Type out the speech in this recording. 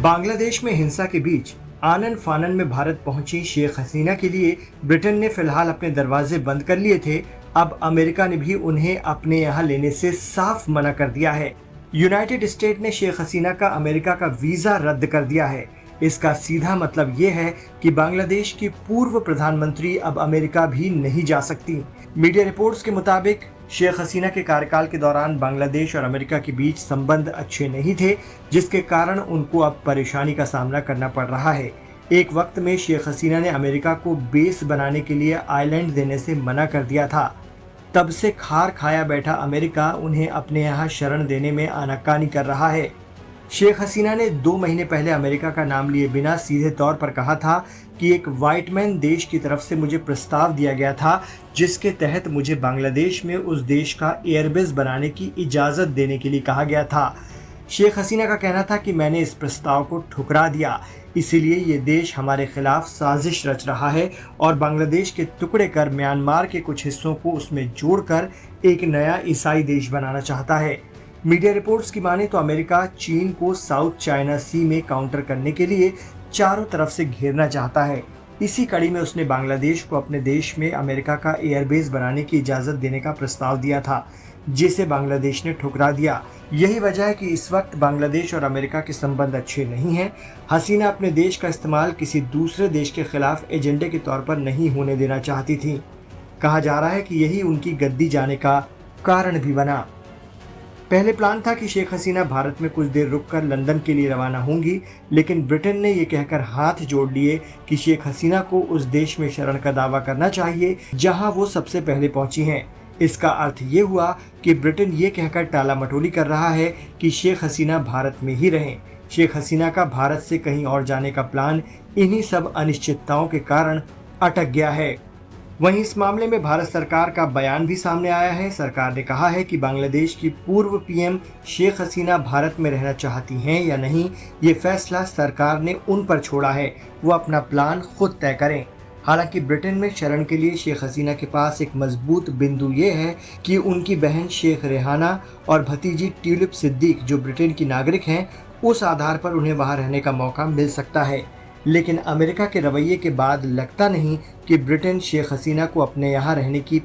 बांग्लादेश में हिंसा के बीच आनन फानन में भारत पहुंची शेख हसीना के लिए ब्रिटेन ने फिलहाल अपने दरवाजे बंद कर लिए थे। अब अमेरिका ने भी उन्हें अपने यहां लेने से साफ मना कर दिया है। यूनाइटेड स्टेट ने शेख हसीना का अमेरिका का वीजा रद्द कर दिया है। इसका सीधा मतलब ये है कि बांग्लादेश की पूर्व प्रधानमंत्री अब अमेरिका भी नहीं जा सकती। मीडिया रिपोर्ट्स के मुताबिक शेख हसीना के कार्यकाल के दौरान बांग्लादेश और अमेरिका के बीच संबंध अच्छे नहीं थे, जिसके कारण उनको अब परेशानी का सामना करना पड़ रहा है। एक वक्त में शेख हसीना ने अमेरिका को बेस बनाने के लिए आइलैंड देने से मना कर दिया था। तब से खार खाया बैठा अमेरिका उन्हें अपने यहाँ शरण देने में आनाकानी कर रहा है। शेख हसीना ने 2 महीने पहले अमेरिका का नाम लिए बिना सीधे तौर पर कहा था कि एक व्हाइट मैन देश की तरफ से मुझे प्रस्ताव दिया गया था, जिसके तहत मुझे बांग्लादेश में उस देश का एयरबेस बनाने की इजाज़त देने के लिए कहा गया था। शेख हसीना का कहना था कि मैंने इस प्रस्ताव को ठुकरा दिया, इसीलिए ये देश हमारे खिलाफ साजिश रच रहा है और बांग्लादेश के टुकड़े कर म्यांमार के कुछ हिस्सों को उसमें जोड़कर एक नया ईसाई देश बनाना चाहता है। मीडिया रिपोर्ट्स की माने तो अमेरिका चीन को साउथ चाइना सी में काउंटर करने के लिए चारों तरफ से घेरना चाहता है। इसी कड़ी में उसने बांग्लादेश को अपने देश में अमेरिका का एयरबेस बनाने की इजाज़त देने का प्रस्ताव दिया था, जिसे बांग्लादेश ने ठुकरा दिया। यही वजह है कि इस वक्त बांग्लादेश और अमेरिका के संबंध अच्छे नहीं हैं। हसीना अपने देश का इस्तेमाल किसी दूसरे देश के खिलाफ एजेंडे के तौर पर नहीं होने देना चाहती थी। कहा जा रहा है कि यही उनकी गद्दी जाने का कारण भी बना। पहले प्लान था कि शेख हसीना भारत में कुछ देर रुककर लंदन के लिए रवाना होंगी, लेकिन ब्रिटेन ने ये कहकर हाथ जोड़ लिए कि शेख हसीना को उस देश में शरण का दावा करना चाहिए जहां वो सबसे पहले पहुंची हैं। इसका अर्थ ये हुआ कि ब्रिटेन ये कहकर टाला मटोली कर रहा है कि शेख हसीना भारत में ही रहें। शेख हसीना का भारत से कहीं और जाने का प्लान इन्हीं सब अनिश्चितताओं के कारण अटक गया है। वहीं इस मामले में भारत सरकार का बयान भी सामने आया है। सरकार ने कहा है कि बांग्लादेश की पूर्व पीएम शेख हसीना भारत में रहना चाहती हैं या नहीं, ये फैसला सरकार ने उन पर छोड़ा है, वो अपना प्लान खुद तय करें। हालांकि ब्रिटेन में शरण के लिए शेख हसीना के पास एक मजबूत बिंदु ये है कि उनकी बहन शेख रेहाना और भतीजी ट्यूलिप सिद्दीक जो ब्रिटेन की नागरिक हैं, उस आधार पर उन्हें वहां रहने का मौका मिल सकता है। लेकिन अमेरिका के रवैये के बाद लगता नहीं कि ब्रिटेन शेख हसीना को अपने यहाँ रहने की